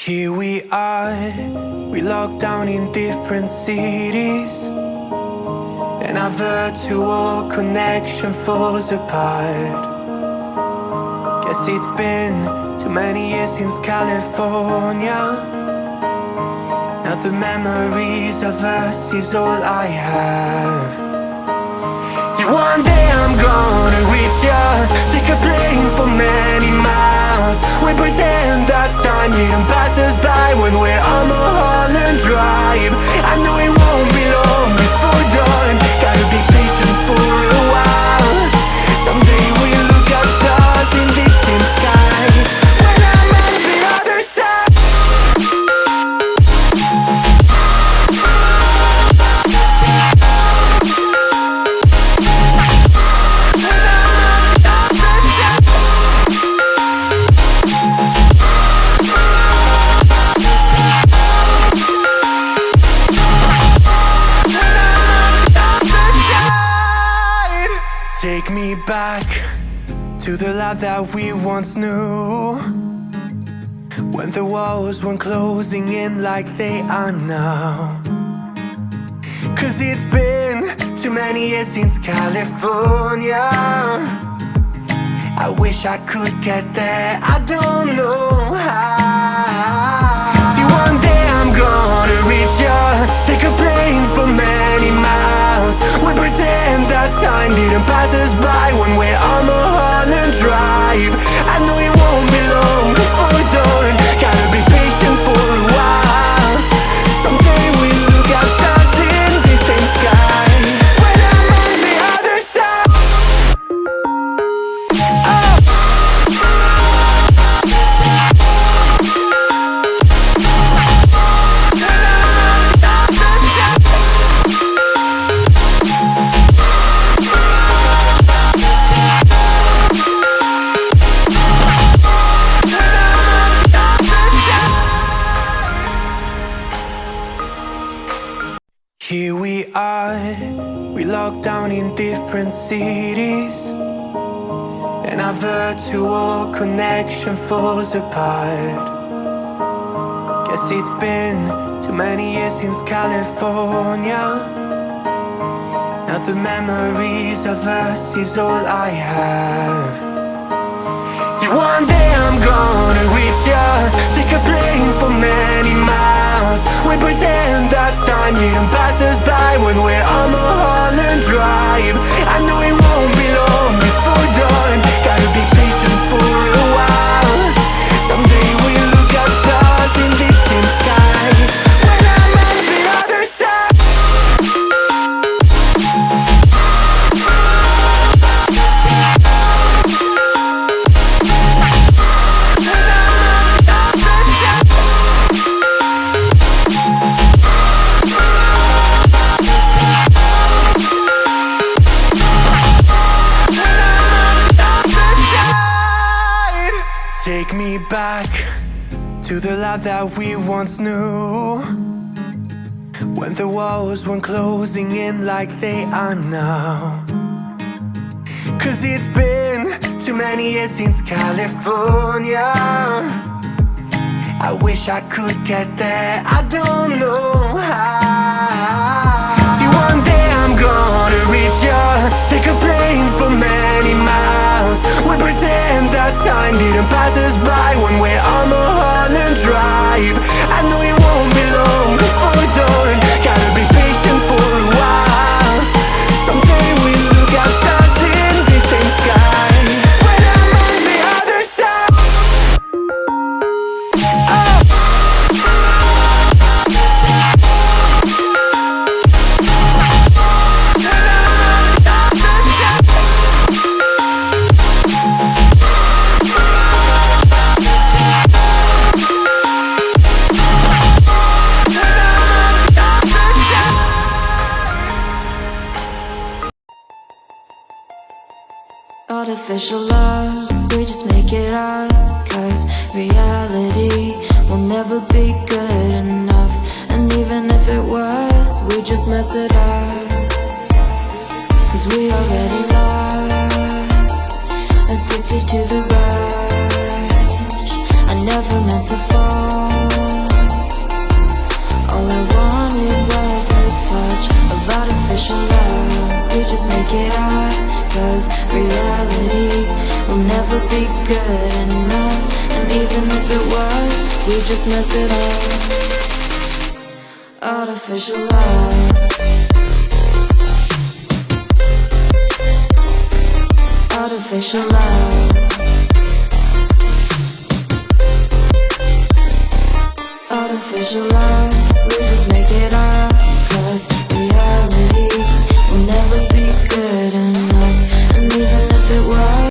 Here we are, we locked down in different cities, and our virtual connection falls apart. Guess it's been too many years since California. Now the memories of us is all I have. See, one day I'm gonna reach ya, take a plane for many miles. We pretend that time didn't pass us by when we're on Mulholland Drive. I know it won't be long before dawn, gotta be patient for a while. Someday we'll look at stars in this same sky when I'm on the other side. Take me back to the life that we once knew, when the walls weren't closing in like they are now. Cause it's been too many years since California. I wish I could get there, I don't know how. See, one day I'm gonna reach ya, take a plane for many miles. We pretend that time didn't pass us by when we're on Mulholland Drive. I know it won't be long before dawn, gotta be patient for a while. Someday we'll look at stars in the same sky when I'm on the other side. Here we are, we locked down in different cities, and our virtual connection falls apart. Guess it's been too many years since California. Now the memories of us is all I have. See, one day I'm gonna reach ya, take a plane for many miles. We pretend that time didn't pass us by when we're on Mulholland Drive. I know it won't be long before dawn, gotta be patient for a while. Someday we'll look at stars in this same sky when I'm on the other side. Take me back to the life that we once knew, when the walls weren't closing in like they are now. Cause it's been too many years since California. I wish I could get there, I don't know how. See, one day I'm gonna reach ya, take a plane for many miles. We pretend that time didn't pass us by when we're on Mulholland Drive. I know it won't be long before dawn, gotta be patient for a while. Someday we'll look at stars in the same sky when I'm on the other side. Artificial love, we just make it up, cause reality will never be good enough. And even if it was, we just mess it up, cause we already lost, addicted to the rush. I never meant to fall. reality will never be good enough. And even if it was, we just mess it up. Artificial love. Artificial love. Artificial love. We just make it up.